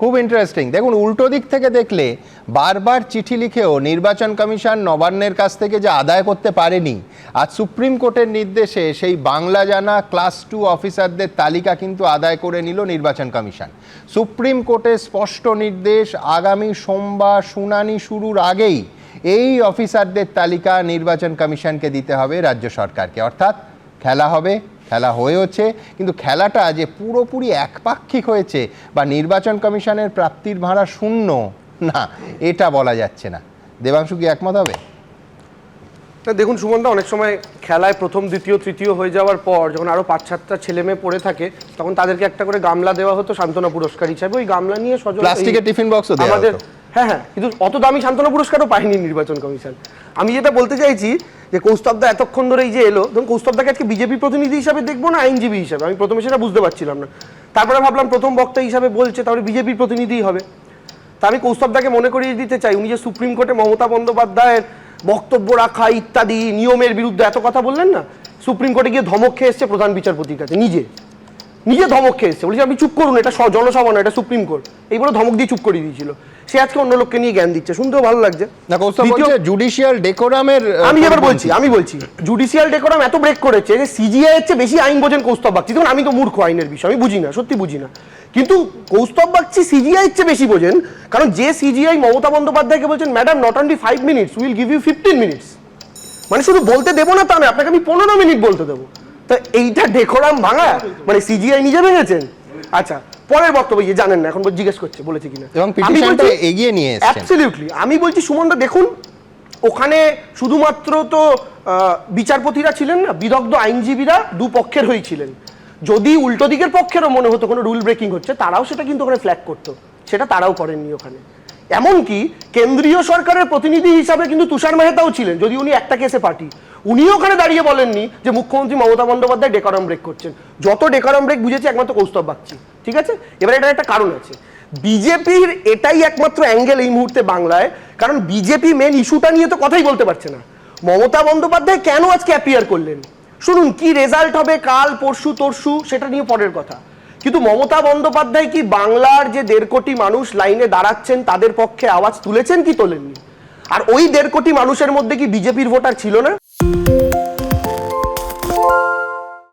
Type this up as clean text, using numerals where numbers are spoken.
খুব ইন্টারেস্টিং। দেখুন, উল্টো দিক থেকে দেখলে বারবার চিঠি লিখেও নির্বাচন কমিশন নবান্নের কাছ থেকে যে আদায় করতে পারেনি, আজ সুপ্রিম কোর্টের নির্দেশে সেই বাংলা জানা ক্লাস 2 অফিসারদের তালিকা কিন্তু আদায় করে নিল নির্বাচন কমিশন। সুপ্রিম কোর্টের স্পষ্ট নির্দেশ, আগামী সোমবার শুনানি শুরুর আগেই এই অফিসারদের তালিকা নির্বাচন কমিশনকে দিতে হবে রাজ্য সরকারকে। অর্থাৎ খেলা হবে, খেলা হয়েছে, কিন্তু খেলাটা যে পুরোপুরি একপাক্ষিক হয়েছে বা নির্বাচন কমিশনের প্রাপ্তির ভাড়া শূন্য, না, এটা বলা যাচ্ছে না। দেবাংশু কি একমত হবে? দেখুন সুমনদা, অনেক সময় খেলায় প্রথম দ্বিতীয় তৃতীয় হয়ে যাওয়ার পর যখন আরো 5-7টা ছেলে মেয়ে পড়ে থাকে, তখন তাদেরকে একটা করে গামলা দেওয়া হতো সান্ত্বনা পুরস্কার হিসাবে। ওই গামলা নিয়ে প্লাস্টিকের টিফিন বক্সও দেওয়া হতো। হ্যাঁ, কিন্তু অত দামি সান্ত্বনা পুরস্কারও পায়নি নির্বাচন কমিশন। আমি যেটা বলতে চাইছি যে কৌস্তবদা এতক্ষণ ধরে এই যে এলো, ধরুন কৌস্তবদাকে আজকে বিজেপি প্রতিনিধি হিসাবে দেখবো না আইনজীবী হিসাবে, আমি প্রথমে সেটা বুঝতে পারছিলাম না। তারপরে ভাবলাম প্রথম বক্তা হিসাবে বলছে, তাহলে বিজেপির প্রতিনিধিই হবে। তা আমি কৌস্তবদাকে মনে করিয়ে দিতে চাই, উনি যে সুপ্রিম কোর্টে মমতা বন্দ্যোপাধ্যায়ের বক্তব্য রাখা ইত্যাদি নিয়মের বিরুদ্ধে এত কথা বললেন না, সুপ্রিম কোর্টে গিয়ে ধমক খেয়ে এসছে প্রধান বিচারপতির কাছে, নিজে ধমক খেয়ে এসছে, বলছে আপনি চুপ করুন, এটা জনসভা না, এটা সুপ্রিম কোর্ট, এই বলে ধমক দিয়ে চুপ করে দিয়েছিল। সে আজকে অন্য লোককে নিয়ে জ্ঞান দিচ্ছে, শুনতেও ভালো লাগছে। জুডিশিয়াল ডেকোরামের আমি বলছি জুডিশিয়াল ডেকোরাম এত ব্রেক করেছে যে সিজিআই এর চেয়ে বেশি আইন বোঝেন কৌস্তব বাগচি। দেখুন, আমি তো মূর্খ আইনের বিষয়, আমি বুঝি না, সত্যি বুঝি না, কিন্তু কৌস্তব বাগচি সিজিআই এর চেয়ে বেশি বোঝেন। কারণ যে সিজিআই মমতা বন্দ্যোপাধ্যায়কে বলছেন, madam not only 5 minutes, will give you 15 minutes, মানে শুধু বলতে দেবো না তা না, আপনাকে আমি 15 মিনিট বলতে দেবো। তো এইটা ডেকোরাম ভাঙা, মানে সিজিআই নিজে ভেঙেছেন। আচ্ছা, পরের বক্তব্য জানেন না, এখন জিজ্ঞেস করছে বলেছে কিনা, এবং পিটিশনটা এগিয়ে নিয়ে এসেছেন। অ্যাবসলিউটলি আমি বলছি সুমনদা, দেখুন ওখানে শুধুমাত্র তো বিচারপতিরা ছিলেন না, বিদগ্ধ আইনজীবীরা দুপক্ষের হয়েছিলেন। যদি উল্টো দিকের পক্ষেরও মনে হতো কোনো রুল ব্রেকিং হচ্ছে, তারাও সেটা কিন্তু ওখানে ফ্ল্যাগ করতো, সেটা তারাও করেননি ওখানে। এমনকি কেন্দ্রীয় সরকারের প্রতিনিধি হিসাবে কিন্তু তুষার মেহতাও ছিলেন, যদি উনি একটা কেসে পার্টি, উনিও ওখানে দাঁড়িয়ে বলেননি যে মুখ্যমন্ত্রী মমতা বন্দ্যোপাধ্যায় ডেকোরাম ব্রেক করছেন। যত ডেকোরাম ব্রেক বুঝেছে একমাত্র কৌস্তব বাগচি, ঠিক আছে। এবার এটার একটা কারণ আছে, বিজেপির এটাই একমাত্র অ্যাঙ্গেল এই মুহূর্তে বাংলায়, কারণ বিজেপি মেন ইস্যুটা নিয়ে তো কথাই বলতে পারছে না। মমতা বন্দ্যোপাধ্যায় কেন আজকে অ্যাপিয়ার করলেন, শুনুন, কি রেজাল্ট হবে কাল পরশু তরশু সেটা নিয়ে পরের কথা, কিন্তু মমতা বন্দ্যোপাধ্যায় কি বাংলার যে 1.5 কোটি মানুষ লাইনে দাঁড়াচ্ছেন তাদের পক্ষে আওয়াজ তুলেছেন কি তোলেননি? আর ওই 1.5 কোটি মানুষের মধ্যে কি বিজেপির ভোটার ছিল না?